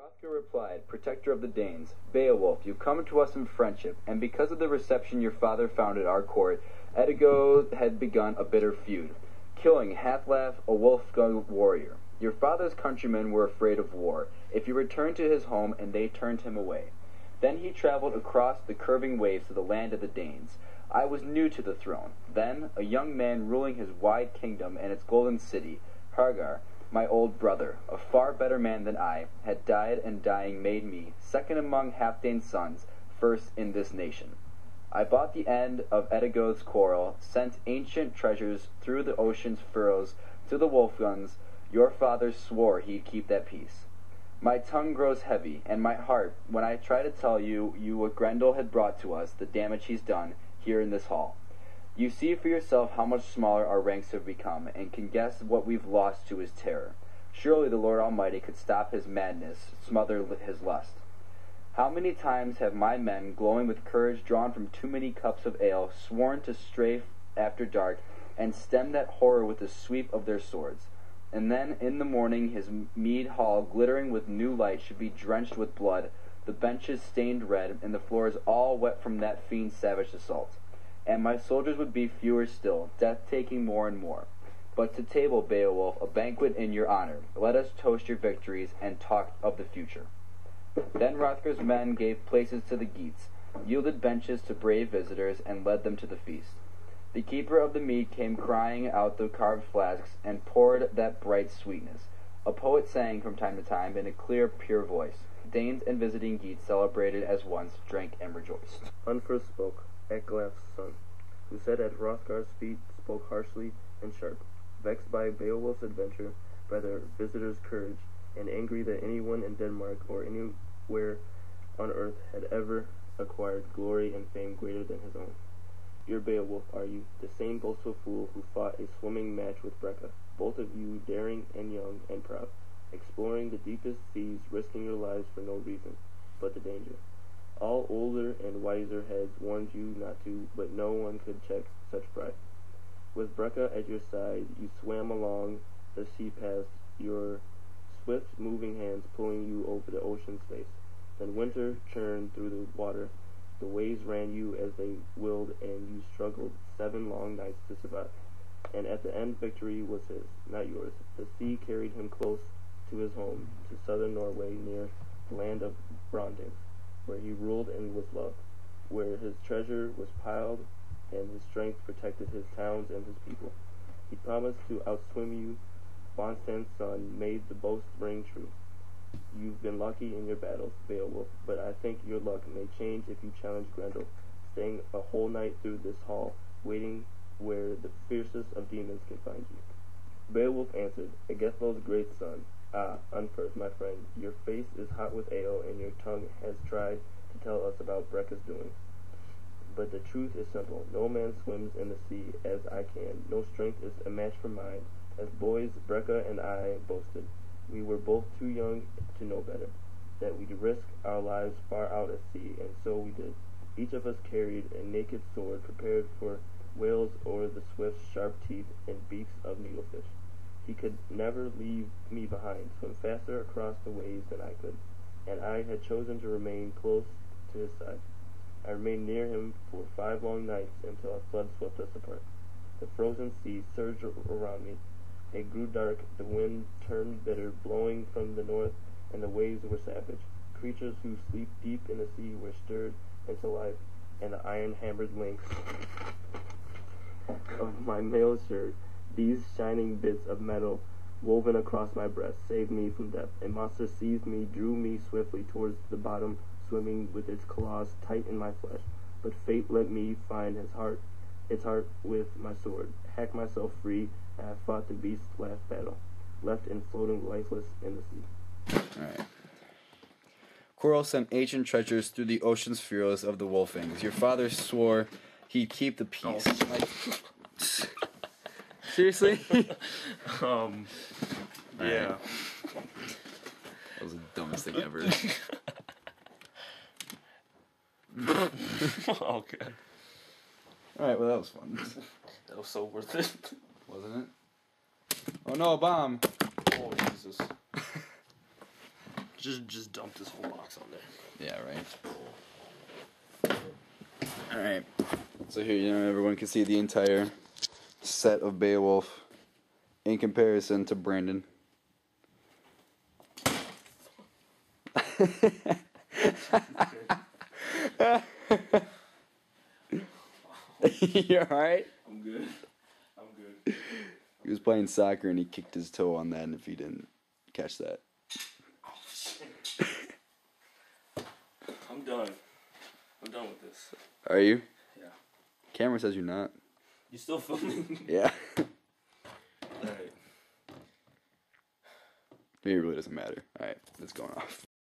Hrothgar replied, "Protector of the Danes, Beowulf, you come to us in friendship, and because of the reception your father found at our court, Eadgo had begun a bitter feud, killing Hathlaf, a wolf-gun warrior. Your father's countrymen were afraid of war, if he returned to his home, and they turned him away. Then he traveled across the curving waves to the land of the Danes. I was new to the throne. Then, a young man ruling his wide kingdom and its golden city, Hagar, my old brother, a far better man than I, had died, and dying made me, second among Halfdane's sons, first in this nation. I bought the end of Eadgo's quarrel, sent ancient treasures through the ocean's furrows to the Wolfguns. Your father swore he'd keep that peace. My tongue grows heavy, and my heart, when I try to tell you what Grendel had brought to us, the damage he's done, here in this hall. You see for yourself how much smaller our ranks have become, and can guess what we've lost to his terror. Surely the Lord Almighty could stop his madness, smother his lust. How many times have my men, glowing with courage drawn from too many cups of ale, sworn to strafe after dark, and stem that horror with the sweep of their swords. And then in the morning his mead hall, glittering with new light, should be drenched with blood, the benches stained red, and the floors all wet from that fiend's savage assault. And my soldiers would be fewer still, death taking more and more. But to table, Beowulf, a banquet in your honor. Let us toast your victories, and talk of the future." Then Hrothgar's men gave places to the Geats, yielded benches to brave visitors, and led them to the feast. The keeper of the mead came crying out the carved flasks, and poured that bright sweetness. A poet sang from time to time in a clear, pure voice. Danes and visiting Geats celebrated as once, drank and rejoiced. Unfirst spoke Ecglaf's son, who sat at Hrothgar's feet, spoke harshly and sharp, vexed by Beowulf's adventure, by their visitor's courage, and angry that anyone in Denmark or anywhere on earth had ever acquired glory and fame greater than his own. "You're Beowulf, are you, the same boastful fool who fought a swimming match with Breca, both of you daring and young and proud, exploring the deepest seas, risking your lives for no reason but the danger. All older and wiser heads warned you not to, but no one could check such pride. With Breca at your side, you swam along the sea paths, your swift-moving hands pulling you over the ocean's face. Then winter churned through the water, the waves ran you as they willed, and you struggled 7 long nights to survive. And at the end, victory was his, not yours. The sea carried him close to his home, to southern Norway, near the land of Bronding, where he ruled and was loved, where his treasure was piled and his strength protected his towns and his people. He promised to outswim you. Bonstan's son made the boast ring true. You've been lucky in your battles, Beowulf, but I think your luck may change if you challenge Grendel, staying a whole night through this hall, waiting where the fiercest of demons can find you." Beowulf answered, "Eggethl's great son, Unfirst, my friend, your face is hot with ale, and your tongue has tried to tell us about Breca's doings. But the truth is simple. No man swims in the sea as I can. No strength is a match for mine. As boys, Breca and I boasted. We were both too young to know better, that we'd risk our lives far out at sea, and so we did. Each of us carried a naked sword prepared for whales or the swift, sharp teeth and beaks of needlefish. He could never leave me behind, swim faster across the waves than I could, and I had chosen to remain close to his side. I remained near him for 5 long nights until a flood swept us apart. The frozen sea surged around me. It grew dark, the wind turned bitter, blowing from the north, and the waves were savage. Creatures who sleep deep in the sea were stirred into life, and the iron-hammered links of my mail shirt, these shining bits of metal woven across my breast, saved me from death. A monster seized me, drew me swiftly towards the bottom, swimming with its claws tight in my flesh. But fate let me find its heart with my sword, hack myself free, and I fought the beast's last battle, left and floating lifeless in the sea." Alright. Quarrel sent ancient treasures through the ocean's furrows of the Wolfings. Your father swore he'd keep the peace. Seriously? Yeah. That was the dumbest thing ever. Okay. Alright, well that was fun. That was so worth it. Wasn't it? Oh no, a bomb! Oh, Jesus. Just dump this whole box on there. Yeah, right. Alright. So here, everyone can see the entire set of Beowulf in comparison to Brandon. You alright? I'm good. I'm good. He was playing soccer and he kicked his toe on that, and if he didn't catch that. I'm done. I'm done with this. Are you? Yeah. Camera says you're not. You still filming? Yeah. Alright. Maybe it really doesn't matter. Alright, it's going off.